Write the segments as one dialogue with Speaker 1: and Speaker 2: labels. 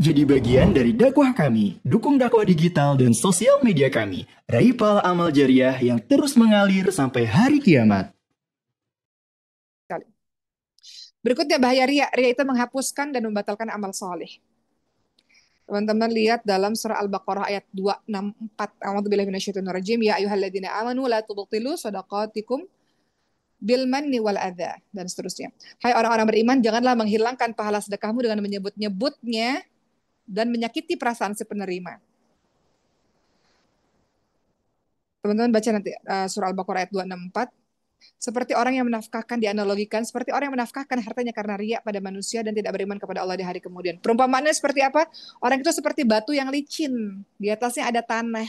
Speaker 1: Jadi bagian dari dakwah kami. Dukung dakwah digital dan sosial media kami. Raipal Amal Jariah yang terus mengalir sampai hari kiamat.
Speaker 2: Berikutnya bahaya ria. Ria itu menghapuskan dan membatalkan amal soleh. Teman-teman lihat dalam surah Al-Baqarah ayat 264. A'udzubillahi minasyaitonirrajim. Ya ayyuhalladzina amanu la tubtilu shadaqatikum bil manni wal adza dan seterusnya. Hai orang-orang beriman, janganlah menghilangkan pahala sedekahmu dengan menyebut-nyebutnya dan menyakiti perasaan si penerima. Teman-teman baca nanti surah Al-Baqarah ayat 264. Seperti orang yang menafkahkan, dianalogikan seperti orang yang menafkahkan hartanya karena riya pada manusia dan tidak beriman kepada Allah di hari kemudian. Perumpamaannya seperti apa? Orang itu seperti batu yang licin, di atasnya ada tanah.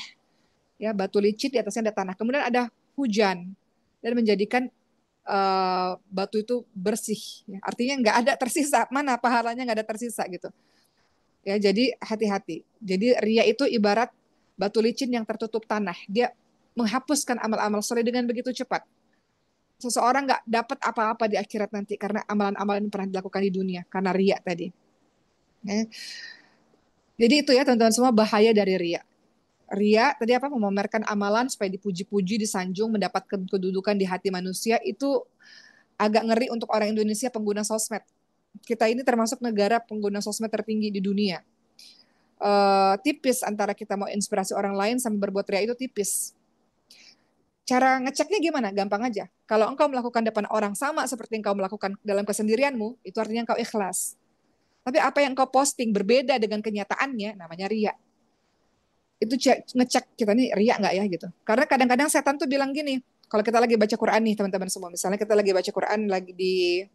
Speaker 2: Ya, batu licin di atasnya ada tanah. Kemudian ada hujan dan menjadikan batu itu bersih. Ya. Artinya nggak ada tersisa. Mana pahalanya nggak ada tersisa gitu. Ya, jadi hati-hati. Jadi riya itu ibarat batu licin yang tertutup tanah. Dia menghapuskan amal-amal soleh dengan begitu cepat. Seseorang nggak dapat apa-apa di akhirat nanti karena amalan-amalan yang pernah dilakukan di dunia karena riya tadi. Ya. Jadi itu ya teman-teman semua bahaya dari riya. Ria tadi apa memamerkan amalan supaya dipuji-puji, disanjung, mendapatkan kedudukan di hati manusia itu agak ngeri untuk orang Indonesia pengguna sosmed. Kita ini termasuk negara pengguna sosmed tertinggi di dunia. Tipis antara kita mau inspirasi orang lain sama berbuat ria itu tipis. Cara ngeceknya gimana? Gampang aja. Kalau engkau melakukan depan orang sama seperti engkau melakukan dalam kesendirianmu, itu artinya engkau ikhlas. Tapi apa yang engkau posting berbeda dengan kenyataannya, namanya ria. Itu ngecek kita nih riak nggak ya gitu. Karena kadang-kadang setan tuh bilang gini, kalau kita lagi baca Quran nih teman-teman semua, misalnya kita lagi baca Quran lagi di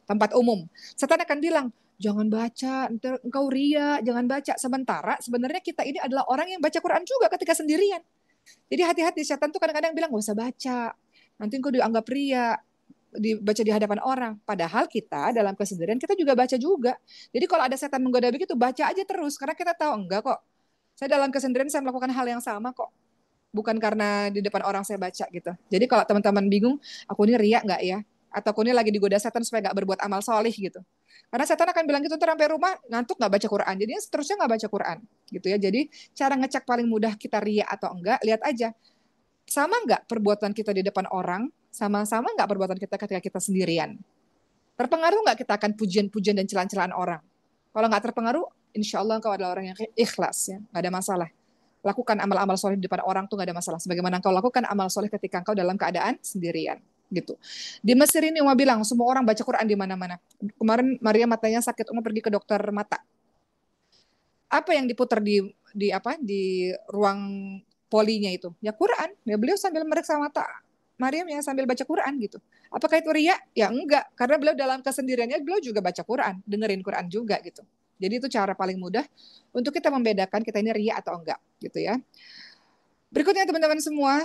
Speaker 2: tempat umum, setan akan bilang, jangan baca, ntar engkau ria, jangan baca. Sementara sebenarnya kita ini adalah orang yang baca Quran juga ketika sendirian. Jadi hati-hati, setan tuh kadang-kadang bilang, gak usah baca, nanti engkau dianggap ria, dibaca di hadapan orang. Padahal kita dalam kesendirian kita juga baca juga. Jadi kalau ada setan menggoda begitu, baca aja terus, karena kita tahu enggak kok. Saya dalam kesendirian saya melakukan hal yang sama kok. Bukan karena di depan orang saya baca gitu. Jadi kalau teman-teman bingung, aku ini riak nggak ya? Atau aku ini lagi digoda setan supaya nggak berbuat amal solih gitu. Karena setan akan bilang gitu, ntar sampai rumah ngantuk nggak baca Quran. Jadi seterusnya nggak baca Quran gitu ya. Jadi cara ngecek paling mudah kita riak atau enggak, lihat aja. Sama nggak perbuatan kita di depan orang, sama-sama nggak perbuatan kita ketika kita sendirian. Terpengaruh nggak kita akan pujian-pujian dan celaan-celaan orang? Kalau nggak terpengaruh, insya Allah engkau adalah orang yang ikhlas, ya, nggak ada masalah. Lakukan amal-amal soleh di depan orang tuh nggak ada masalah. Sebagaimana engkau lakukan amal soleh ketika engkau dalam keadaan sendirian, gitu. Di Mesir ini Umar bilang semua orang baca Quran di mana-mana. Kemarin Maria matanya sakit, Umar pergi ke dokter mata. Apa yang diputar di ruang polinya itu? Ya Quran. Ya beliau sambil meriksa mata Maryam yang sambil baca Quran gitu. Apakah itu riya? Ya enggak, karena beliau dalam kesendiriannya beliau juga baca Quran, dengerin Quran juga gitu. Jadi itu cara paling mudah untuk kita membedakan kita ini riya atau enggak gitu ya. Berikutnya teman-teman semua,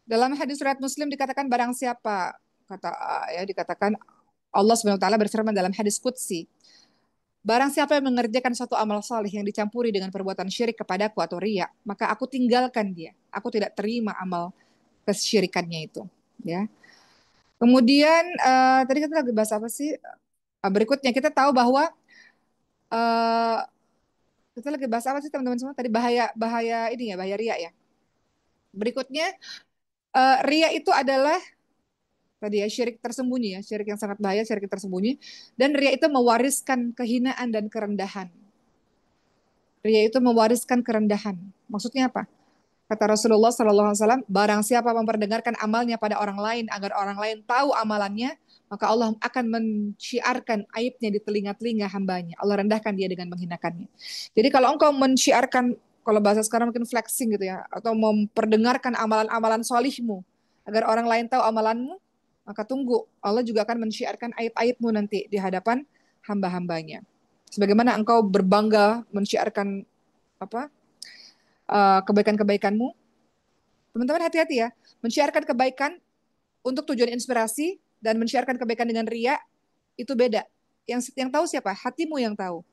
Speaker 2: dalam hadis riwayat Muslim dikatakan barang siapa kata ya dikatakan Allah Subhanahu wa taala berfirman dalam hadis qudsi, barang siapa yang mengerjakan suatu amal saleh yang dicampuri dengan perbuatan syirik kepadaku atau riya, maka aku tinggalkan dia. Aku tidak terima amal kesyirikannya itu. Ya. Kemudian tadi kita lagi bahas apa sih? Berikutnya kita tahu bahwa uh, kita lagi bahas apa sih teman-teman semua? Tadi bahaya bahaya ini ya, bahaya riya ya. Berikutnya riya itu adalah tadi ya syirik tersembunyi ya, syirik yang sangat bahaya, syirik tersembunyi. Dan riya itu mewariskan kehinaan dan kerendahan. Ria itu mewariskan kerendahan. Maksudnya apa? Kata Rasulullah SAW, barang siapa memperdengarkan amalnya pada orang lain agar orang lain tahu amalannya, maka Allah akan menciarkan aibnya di telinga-telinga hambanya. Allah rendahkan dia dengan menghinakannya. Jadi kalau engkau menciarkan, kalau bahasa sekarang mungkin flexing gitu ya, atau memperdengarkan amalan-amalan solihmu agar orang lain tahu amalanmu, maka tunggu, Allah juga akan menciarkan aib-aibmu nanti di hadapan hamba-hambanya. Sebagaimana engkau berbangga menciarkan apa kebaikan-kebaikanmu, teman-teman hati-hati ya, menciarkan kebaikan untuk tujuan inspirasi dan menciarkan kebaikan dengan ria itu beda. Yang tahu siapa? Hatimu yang tahu.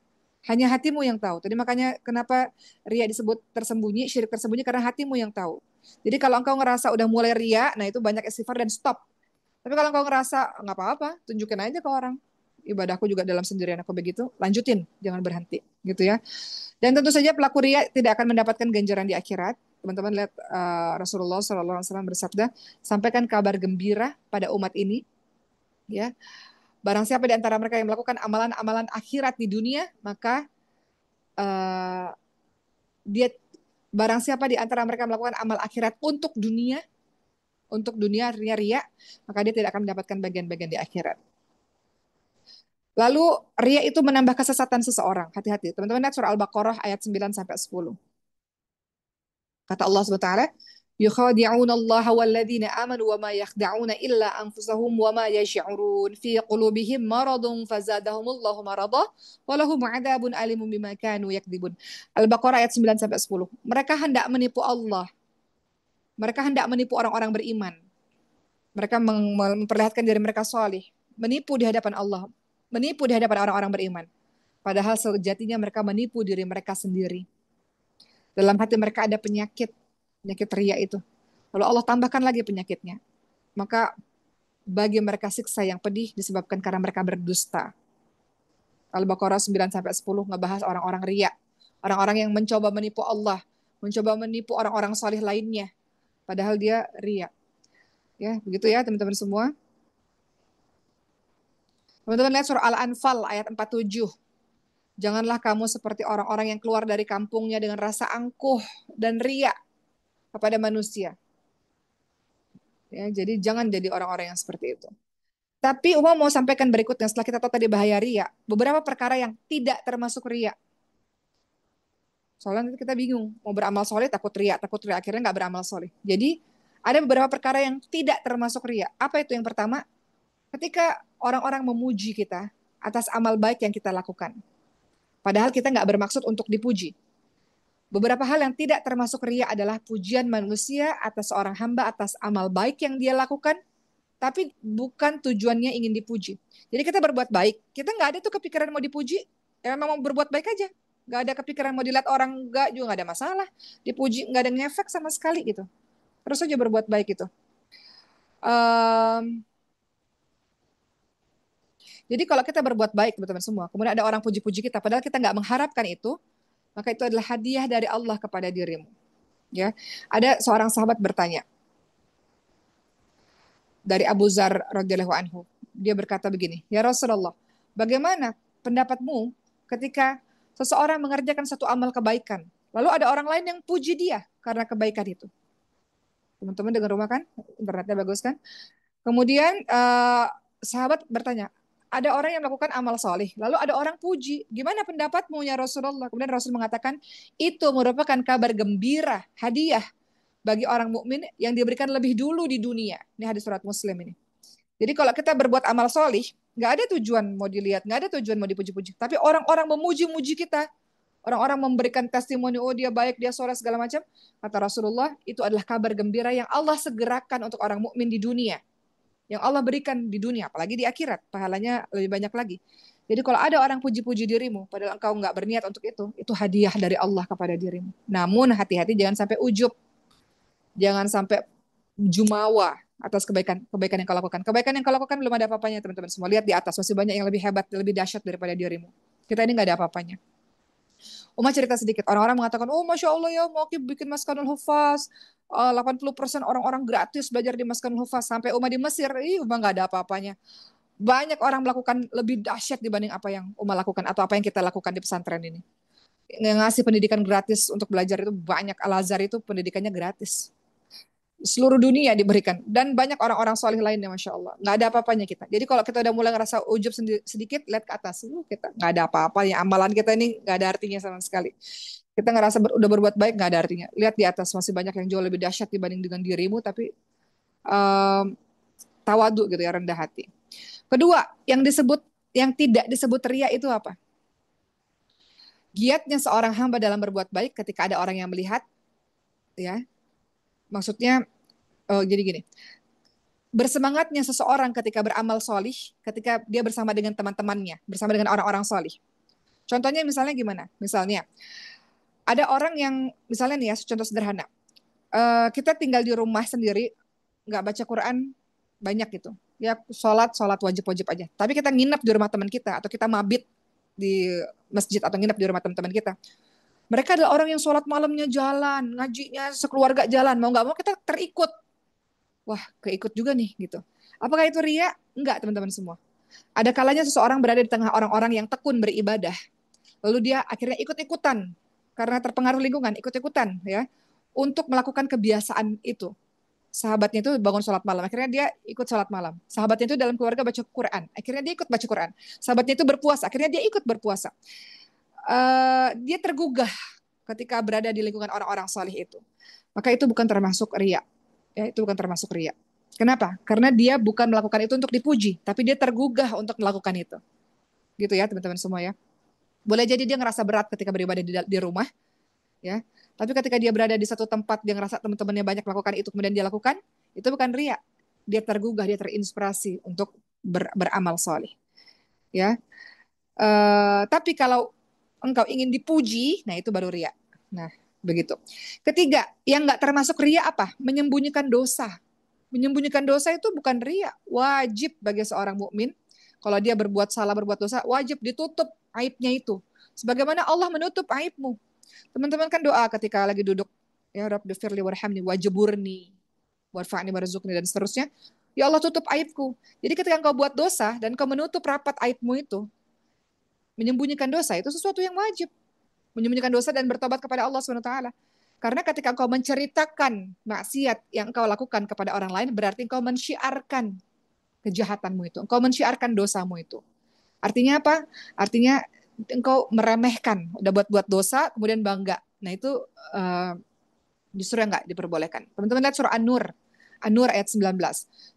Speaker 2: Hanya hatimu yang tahu. Tadi makanya kenapa ria disebut tersembunyi, syirik tersembunyi karena hatimu yang tahu. Jadi kalau engkau ngerasa udah mulai ria, nah itu banyak istighfar dan stop. Tapi kalau kau ngerasa nggak apa-apa, tunjukin aja ke orang. Ibadahku juga dalam sendirian aku begitu, lanjutin, jangan berhenti, gitu ya. Dan tentu saja pelaku riya tidak akan mendapatkan ganjaran di akhirat. Teman-teman lihat Rasulullah SAW bersabda, sampaikan kabar gembira pada umat ini, ya. Barang siapa di antara mereka yang melakukan amalan-amalan akhirat di dunia, maka uh, dia barang siapa di antara mereka melakukan amal akhirat untuk dunia ria, maka dia tidak akan mendapatkan bagian-bagian di akhirat. Lalu ria itu menambah kesesatan seseorang. Hati-hati. Teman-teman lihat surah Al-Baqarah ayat 9 sampai 10. Kata Allah SWT, يخادعون الله والذين آمنوا وما يخدعون إلا أنفسهم وما يشعرون في قلوبهم مرض فزادهم الله مرضا ولهم عذاب أليم بما كانوا يكذبون. Al-Baqarah ayat 9 sampai 10. Mereka hendak menipu Allah. Mereka hendak menipu orang-orang beriman. Mereka memperlihatkan diri mereka solih, menipu di hadapan Allah, menipu di hadapan orang-orang beriman. Padahal sejatinya mereka menipu diri mereka sendiri. Dalam hati mereka ada penyakit ria itu. Lalu Allah tambahkan lagi penyakitnya. Maka bagi mereka siksa yang pedih disebabkan karena mereka berdusta. Al-Baqarah 9 sampai 10 ngebahas orang-orang ria, orang-orang yang mencoba menipu Allah, mencoba menipu orang-orang salih lainnya, padahal dia ria. Ya, begitu ya teman-teman semua. Teman-teman lihat surah Al-Anfal ayat 47. Janganlah kamu seperti orang-orang yang keluar dari kampungnya dengan rasa angkuh dan ria kepada manusia. Ya, jadi jangan jadi orang-orang yang seperti itu. Tapi Umar mau sampaikan berikutnya setelah kita tahu tadi bahaya ria, beberapa perkara yang tidak termasuk ria. Soalnya nanti kita bingung, mau beramal soleh takut ria, akhirnya nggak beramal soleh. Jadi ada beberapa perkara yang tidak termasuk ria. Apa itu yang pertama? Ketika orang-orang memuji kita atas amal baik yang kita lakukan. Padahal kita nggak bermaksud untuk dipuji. Beberapa hal yang tidak termasuk ria adalah pujian manusia atas seorang hamba atas amal baik yang dia lakukan, tapi bukan tujuannya ingin dipuji. Jadi kita berbuat baik, kita nggak ada tuh kepikiran mau dipuji, ya memang mau berbuat baik aja. Nggak ada kepikiran mau dilihat orang, nggak juga nggak ada masalah. Dipuji nggak ada ngefek sama sekali gitu. Terus aja berbuat baik itu. Um, jadi kalau kita berbuat baik teman-teman semua, kemudian ada orang puji-puji kita, padahal kita nggak mengharapkan itu, maka itu adalah hadiah dari Allah kepada dirimu. Ya, ada seorang sahabat bertanya dari Abu Zar radhiyallahu anhu. Dia berkata begini, ya Rasulullah, bagaimana pendapatmu ketika seseorang mengerjakan satu amal kebaikan, lalu ada orang lain yang puji dia karena kebaikan itu? Teman-teman dengar rumah kan? Internetnya bagus kan? Kemudian sahabat bertanya, ada orang yang melakukan amal soleh, lalu ada orang puji. Gimana pendapatmu ya Rasulullah? Kemudian Rasul mengatakan, itu merupakan kabar gembira, hadiah bagi orang mukmin yang diberikan lebih dulu di dunia. Ini hadis surat Muslim ini. Jadi kalau kita berbuat amal soleh, nggak ada tujuan mau dilihat, nggak ada tujuan mau dipuji-puji. Tapi orang-orang memuji-muji kita, orang-orang memberikan testimoni, oh dia baik, dia soleh segala macam. Kata Rasulullah, itu adalah kabar gembira yang Allah segerakan untuk orang mukmin di dunia, yang Allah berikan di dunia, apalagi di akhirat, pahalanya lebih banyak lagi. Jadi kalau ada orang puji-puji dirimu, padahal engkau nggak berniat untuk itu hadiah dari Allah kepada dirimu. Namun hati-hati jangan sampai ujub, jangan sampai jumawa atas kebaikan yang kau lakukan. Kebaikan yang kau lakukan belum ada apa-apanya teman-teman semua. Lihat di atas, masih banyak yang lebih hebat, lebih dahsyat daripada dirimu. Kita ini nggak ada apa-apanya. Uma cerita sedikit, orang-orang mengatakan, oh Masya Allah ya, mau bikin Maskanul Hufaz, 80% orang-orang gratis belajar di Maskanul Hufaz. Sampai Uma di Mesir, Uma nggak ada apa-apanya. Banyak orang melakukan lebih dahsyat dibanding apa yang Uma lakukan, atau apa yang kita lakukan di pesantren ini. Ngasih pendidikan gratis untuk belajar itu banyak. Al-Azhar itu pendidikannya gratis. Seluruh dunia diberikan. Dan banyak orang-orang soleh lainnya, Masya Allah. Nggak ada apa-apanya kita. Jadi kalau kita udah mulai ngerasa ujub sedikit, lihat ke atas. Kita nggak ada apa-apa. Ya, amalan kita ini nggak ada artinya sama sekali. Kita ngerasa udah berbuat baik, nggak ada artinya. Lihat di atas, masih banyak yang jauh lebih dahsyat dibanding dengan dirimu, tapi um, tawadu gitu ya, rendah hati. Kedua, yang tidak disebut ria itu apa? Giatnya seorang hamba dalam berbuat baik ketika ada orang yang melihat, ya. Maksudnya, jadi gini, bersemangatnya seseorang ketika beramal solih, ketika dia bersama dengan teman-temannya, bersama dengan orang-orang solih. Contohnya misalnya gimana? Misalnya, ada orang yang, misalnya nih ya, contoh sederhana, kita tinggal di rumah sendiri, nggak baca Quran, banyak gitu. ya sholat wajib-wajib aja. Tapi kita nginep di rumah teman kita atau kita mabit di masjid atau nginep di rumah teman-teman kita. Mereka adalah orang yang sholat malamnya jalan, ngajinya sekeluarga jalan. Mau nggak mau kita terikut. Wah, keikut juga nih gitu. Apakah itu ria? Enggak, teman-teman semua. Ada kalanya seseorang berada di tengah orang-orang yang tekun beribadah. Lalu dia akhirnya ikut-ikutan karena terpengaruh lingkungan, ikut-ikutan ya untuk melakukan kebiasaan itu. Sahabatnya itu bangun sholat malam, akhirnya dia ikut sholat malam. Sahabatnya itu dalam keluarga baca Quran, akhirnya dia ikut baca Quran. Sahabatnya itu berpuasa, akhirnya dia ikut berpuasa. Dia tergugah ketika berada di lingkungan orang-orang saleh itu. Maka itu bukan termasuk riya. Ya, itu bukan termasuk riya. Kenapa? Karena dia bukan melakukan itu untuk dipuji, tapi dia tergugah untuk melakukan itu. Gitu ya, teman-teman semua ya. Boleh jadi dia ngerasa berat ketika beribadah di rumah, ya. Tapi ketika dia berada di satu tempat, dia ngerasa teman-temannya banyak melakukan itu, kemudian dia lakukan, itu bukan riya. Dia tergugah, dia terinspirasi untuk beramal soleh. Ya. Tapi kalau engkau ingin dipuji, nah itu baru riya. Nah, begitu. Ketiga, yang nggak termasuk riya apa? Menyembunyikan dosa. Menyembunyikan dosa itu bukan riya, wajib bagi seorang mukmin. Kalau dia berbuat salah, berbuat dosa, wajib ditutup aibnya itu. Sebagaimana Allah menutup aibmu. Teman-teman kan doa ketika lagi duduk, ya Rabbi firli warhamni wajburni warfa'ni warzuqni dan seterusnya. Ya Allah tutup aibku. Jadi ketika engkau buat dosa dan kau menutup rapat aibmu itu, menyembunyikan dosa itu sesuatu yang wajib. Menyembunyikan dosa dan bertobat kepada Allah SWT. Karena ketika engkau menceritakan maksiat yang engkau lakukan kepada orang lain, berarti engkau mensyiarkan kejahatanmu itu. Engkau mensyiarkan dosamu itu. Artinya apa? Artinya engkau meremehkan, udah buat dosa, kemudian bangga. Nah itu justru yang nggak diperbolehkan. Teman-teman lihat surah An-Nur. An-Nur ayat 19.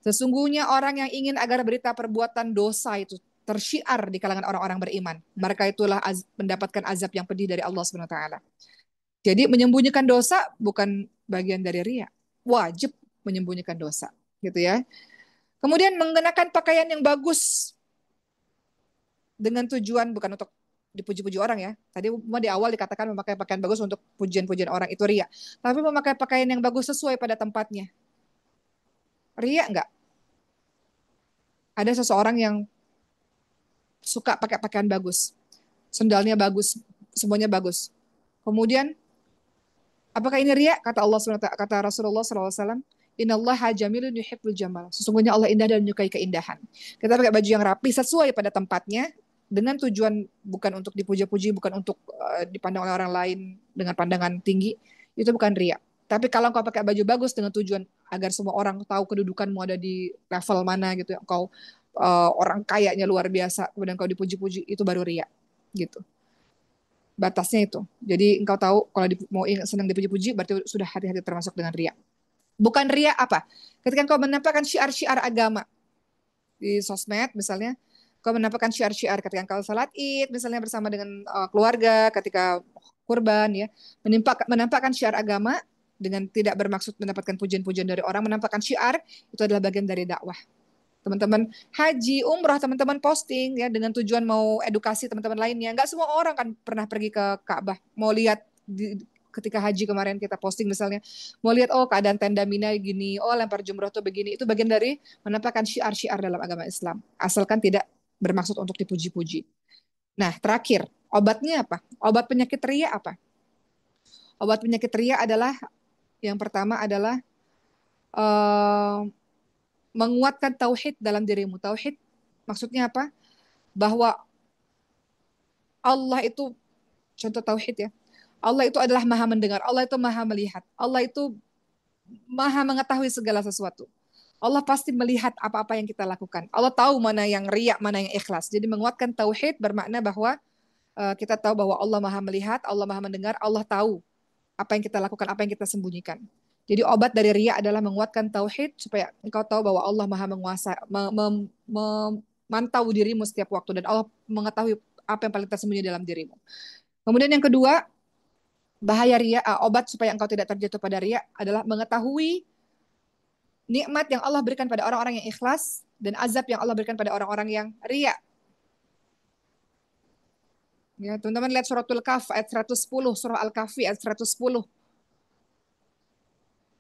Speaker 2: Sesungguhnya orang yang ingin agar berita perbuatan dosa itu tersyiar di kalangan orang-orang beriman. Mereka itulah mendapatkan azab yang pedih dari Allah Subhanahu wa taala. Jadi menyembunyikan dosa bukan bagian dari riya. Wajib menyembunyikan dosa, gitu ya. Kemudian mengenakan pakaian yang bagus dengan tujuan bukan untuk dipuji-puji orang ya. Tadi di awal dikatakan memakai pakaian bagus untuk pujian-pujian orang itu riya. Tapi memakai pakaian yang bagus sesuai pada tempatnya. Riya enggak? Ada seseorang yang suka pakai pakaian bagus. Sendalnya bagus, semuanya bagus. Kemudian apakah ini riya? Kata Allah kata Rasulullah SAW, Innallaha jamilun yuhibbul jamal. Sesungguhnya Allah indah dan menyukai keindahan. Kita pakai baju yang rapi sesuai pada tempatnya dengan tujuan bukan untuk dipuji-puji, bukan untuk dipandang oleh orang lain dengan pandangan tinggi, itu bukan riya. Tapi kalau kau pakai baju bagus dengan tujuan agar semua orang tahu kedudukanmu ada di level mana gitu, kau orang kayanya luar biasa, kemudian kau dipuji-puji, itu baru riya, gitu. Batasnya itu. Jadi engkau tahu kalau mau senang dipuji-puji berarti sudah hati-hati termasuk dengan riya. Bukan riya apa? Ketika engkau menampakkan syiar-syiar agama di sosmed misalnya, kau menampakkan syiar-syiar ketika engkau salat Id misalnya bersama dengan keluarga, ketika kurban ya, menampakkan syiar agama dengan tidak bermaksud mendapatkan pujian-pujian dari orang, menampakkan syiar itu adalah bagian dari dakwah. Teman-teman haji, umrah, teman-teman posting ya dengan tujuan mau edukasi teman-teman lainnya. Nggak semua orang kan pernah pergi ke Ka'bah, mau lihat ketika haji kemarin kita posting misalnya, mau lihat oh keadaan tenda Mina gini, oh lempar jumroh tuh begini. Itu bagian dari menampakkan syiar-syiar dalam agama Islam. Asalkan tidak bermaksud untuk dipuji-puji. Nah, terakhir, obatnya apa? Obat penyakit ria apa? Obat penyakit ria adalah yang pertama adalah uh, menguatkan tauhid dalam dirimu. Tauhid maksudnya apa? Bahwa Allah itu contoh tauhid ya. Allah itu adalah maha mendengar, Allah itu maha melihat, Allah itu maha mengetahui segala sesuatu. Allah pasti melihat apa-apa yang kita lakukan. Allah tahu mana yang riak, mana yang ikhlas. Jadi menguatkan tauhid bermakna bahwa kita tahu bahwa Allah maha melihat, Allah maha mendengar, Allah tahu apa yang kita lakukan, apa yang kita sembunyikan. Jadi obat dari riya adalah menguatkan tauhid supaya engkau tahu bahwa Allah maha menguasai, memantau dirimu setiap waktu dan Allah mengetahui apa yang paling tersembunyi dalam dirimu. Kemudian yang kedua, bahaya riya, obat supaya engkau tidak terjatuh pada riya adalah mengetahui nikmat yang Allah berikan pada orang-orang yang ikhlas dan azab yang Allah berikan pada orang-orang yang riya. Ya, teman-teman lihat suratul Kahf ayat 110, surah Al-Kahfi ayat 110.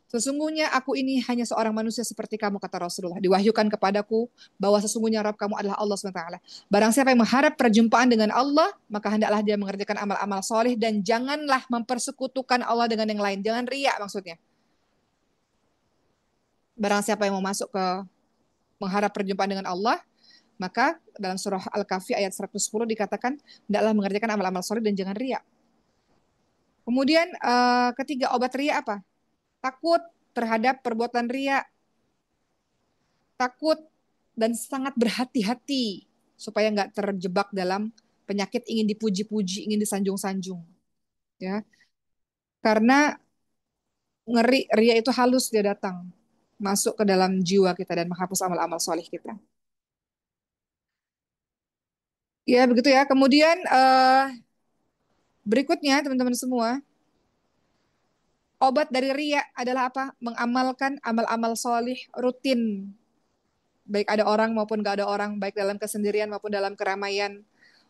Speaker 2: Sesungguhnya aku ini hanya seorang manusia seperti kamu, kata Rasulullah. Diwahyukan kepadaku bahwa sesungguhnya Rabb kamu adalah Allah SWT. Barang siapa yang mengharap perjumpaan dengan Allah, maka hendaklah dia mengerjakan amal-amal soleh dan janganlah mempersekutukan Allah dengan yang lain. Jangan riak maksudnya. Barang siapa yang mau masuk ke mengharap perjumpaan dengan Allah, maka dalam surah Al-Kahfi ayat 110 dikatakan, hendaklah mengerjakan amal-amal soleh dan jangan riak. Kemudian ketiga, obat riak apa? Takut terhadap perbuatan riak, takut dan sangat berhati-hati supaya nggak terjebak dalam penyakit ingin dipuji-puji, ingin disanjung-sanjung, ya. Karena ngeri ria itu halus dia datang masuk ke dalam jiwa kita dan menghapus amal-amal soleh kita. Ya begitu ya. Kemudian berikutnya teman-teman semua, obat dari ria adalah apa? Mengamalkan amal-amal soleh rutin, baik ada orang maupun gak ada orang, baik dalam kesendirian maupun dalam keramaian,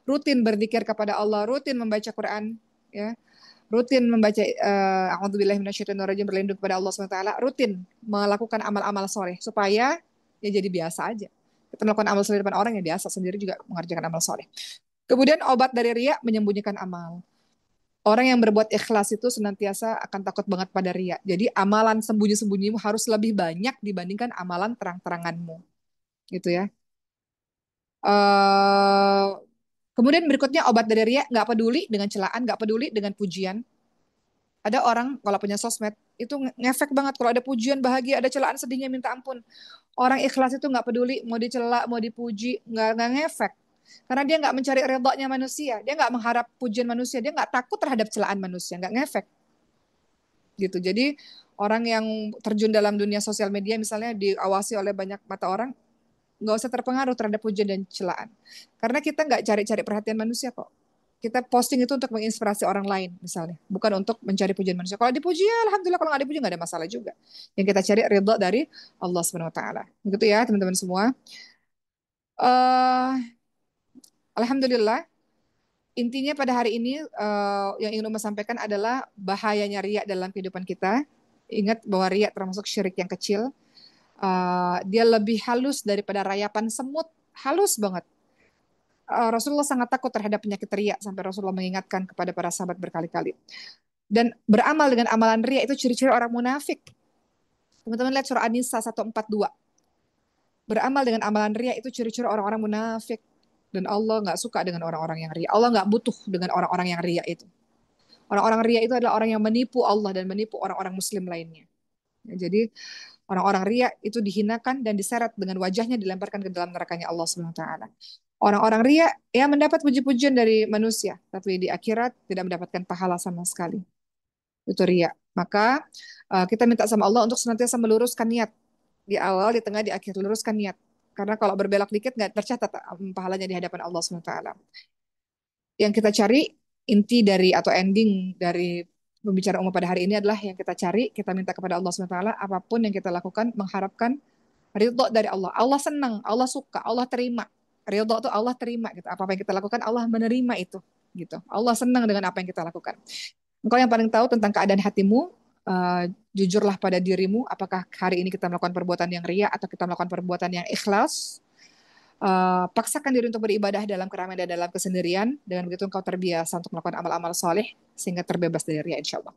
Speaker 2: rutin berzikir kepada Allah, rutin membaca Quran, ya, rutin membaca a'udzubillahi minasyaitonirrajim, berlindung kepada Allah SWT, rutin melakukan amal-amal soleh supaya ya jadi biasa aja. Kita melakukan amal soleh depan orang ya biasa, sendiri juga mengerjakan amal soleh. Kemudian obat dari ria menyembunyikan amal. Orang yang berbuat ikhlas itu senantiasa akan takut banget pada ria. Jadi amalan sembunyi-sembunyimu harus lebih banyak dibandingkan amalan terang-teranganmu, gitu ya. eh Kemudian berikutnya obat dari ria, nggak peduli dengan celaan, nggak peduli dengan pujian. Ada orang kalau punya sosmed itu ngefek banget kalau ada pujian bahagia, ada celaan sedihnya minta ampun. Orang ikhlas itu nggak peduli mau dicela, mau dipuji, nggak ngefek. Karena dia nggak mencari redanya manusia, dia nggak mengharap pujian manusia, dia nggak takut terhadap celaan manusia, nggak ngefek gitu. Jadi orang yang terjun dalam dunia sosial media misalnya diawasi oleh banyak mata orang, nggak usah terpengaruh terhadap pujian dan celaan. Karena kita nggak cari-cari perhatian manusia kok. Kita posting itu untuk menginspirasi orang lain misalnya, bukan untuk mencari pujian manusia. Kalau dipuji ya alhamdulillah, kalau nggak dipuji nggak ada masalah juga. Yang kita cari ridho dari Allah Subhanahu Wa Taala. Begitu ya teman-teman semua. eh Alhamdulillah, intinya pada hari ini yang ingin Umar sampaikan adalah bahayanya riak dalam kehidupan kita. Ingat bahwa riak termasuk syirik yang kecil. Dia lebih halus daripada rayapan semut, halus banget. Rasulullah sangat takut terhadap penyakit riak sampai Rasulullah mengingatkan kepada para sahabat berkali-kali. Dan beramal dengan amalan riak itu ciri-ciri orang munafik. Teman-teman lihat surah An-Nisa 142. Beramal dengan amalan riak itu ciri-ciri orang-orang munafik. Dan Allah nggak suka dengan orang-orang yang riak. Allah nggak butuh dengan orang-orang yang riak itu. Orang-orang riak itu adalah orang yang menipu Allah dan menipu orang-orang muslim lainnya. Ya, jadi orang-orang riak itu dihinakan dan diseret dengan wajahnya dilemparkan ke dalam nerakanya Allah Subhanahu wa taala. Orang-orang riak ya mendapat puji-pujian dari manusia, tapi di akhirat tidak mendapatkan pahala sama sekali. Itu riak. Maka kita minta sama Allah untuk senantiasa meluruskan niat di awal, di tengah, di akhir, luruskan niat. Karena kalau berbelok dikit nggak tercatat pahalanya di hadapan Allah Subhanahu wa taala. Yang kita cari inti dari atau ending dari pembicaraan umum pada hari ini adalah yang kita cari, kita minta kepada Allah SWT, apapun yang kita lakukan, mengharapkan ridho dari Allah. Allah senang, Allah suka, Allah terima. Ridho itu Allah terima gitu. Apa yang kita lakukan, Allah menerima itu gitu. Allah senang dengan apa yang kita lakukan. Engkau yang paling tahu tentang keadaan hatimu, jujurlah pada dirimu, apakah hari ini kita melakukan perbuatan yang ria atau kita melakukan perbuatan yang ikhlas. Paksakan diri untuk beribadah dalam keramaian dan dalam kesendirian. Dengan begitu engkau terbiasa untuk melakukan amal-amal soleh sehingga terbebas dari ria insya Allah.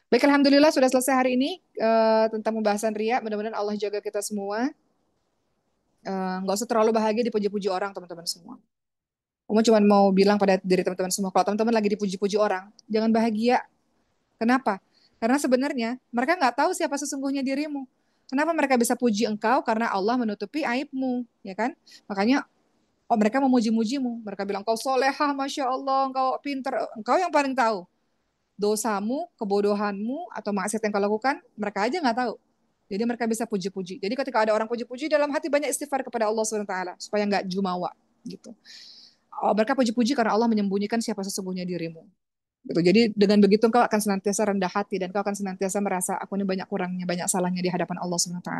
Speaker 2: Baik, alhamdulillah sudah selesai hari ini tentang pembahasan ria. Mudah-mudahan Allah jaga kita semua. Nggak usah terlalu bahagia dipuji-puji orang teman-teman semua. Uma cuma mau bilang pada diri teman-teman semua, kalau teman-teman lagi dipuji-puji orang, jangan bahagia. Kenapa? Karena sebenarnya mereka nggak tahu siapa sesungguhnya dirimu. Kenapa mereka bisa puji engkau? Karena Allah menutupi aibmu, ya kan? Makanya mereka memuji-mujimu. Mereka bilang, kau solehah, Masya Allah, engkau pinter. Engkau yang paling tahu. Dosamu, kebodohanmu, atau maksiat yang kau lakukan, mereka aja nggak tahu. Jadi mereka bisa puji-puji. Jadi ketika ada orang puji-puji, dalam hati banyak istighfar kepada Allah SWT, supaya nggak jumawa. Gitu. Mereka puji-puji karena Allah menyembunyikan siapa sesungguhnya dirimu. Gitu. Jadi dengan begitu engkau akan senantiasa rendah hati dan engkau akan senantiasa merasa aku ini banyak kurangnya, banyak salahnya di hadapan Allah SWT.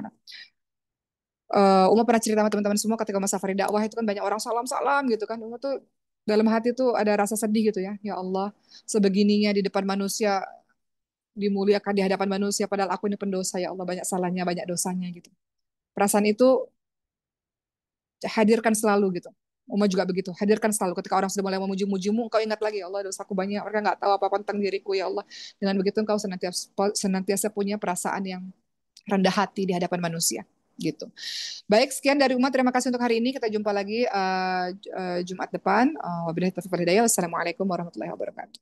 Speaker 2: Uma pernah cerita sama teman-teman semua ketika masa Safari dakwah itu kan banyak orang salam-salam gitu kan. Uma tuh dalam hati tuh ada rasa sedih gitu ya. Ya Allah, sebegininya di depan manusia dimuliakan di hadapan manusia, padahal aku ini pendosa, ya Allah, banyak salahnya, banyak dosanya gitu. Perasaan itu hadirkan selalu gitu. Uma juga begitu, hadirkan selalu ketika orang sudah mulai memuji-mujimu, engkau ingat lagi, ya Allah, dosaku banyak, mereka nggak tahu apa-apa tentang diriku, ya Allah. Dengan begitu engkau senantiasa punya perasaan yang rendah hati di hadapan manusia gitu. Baik, sekian dari Uma. Terima kasih untuk hari ini. Kita jumpa lagi Jumat depan. Wabillahi taufiq wal hidayah. Wassalamualaikum warahmatullahi wabarakatuh.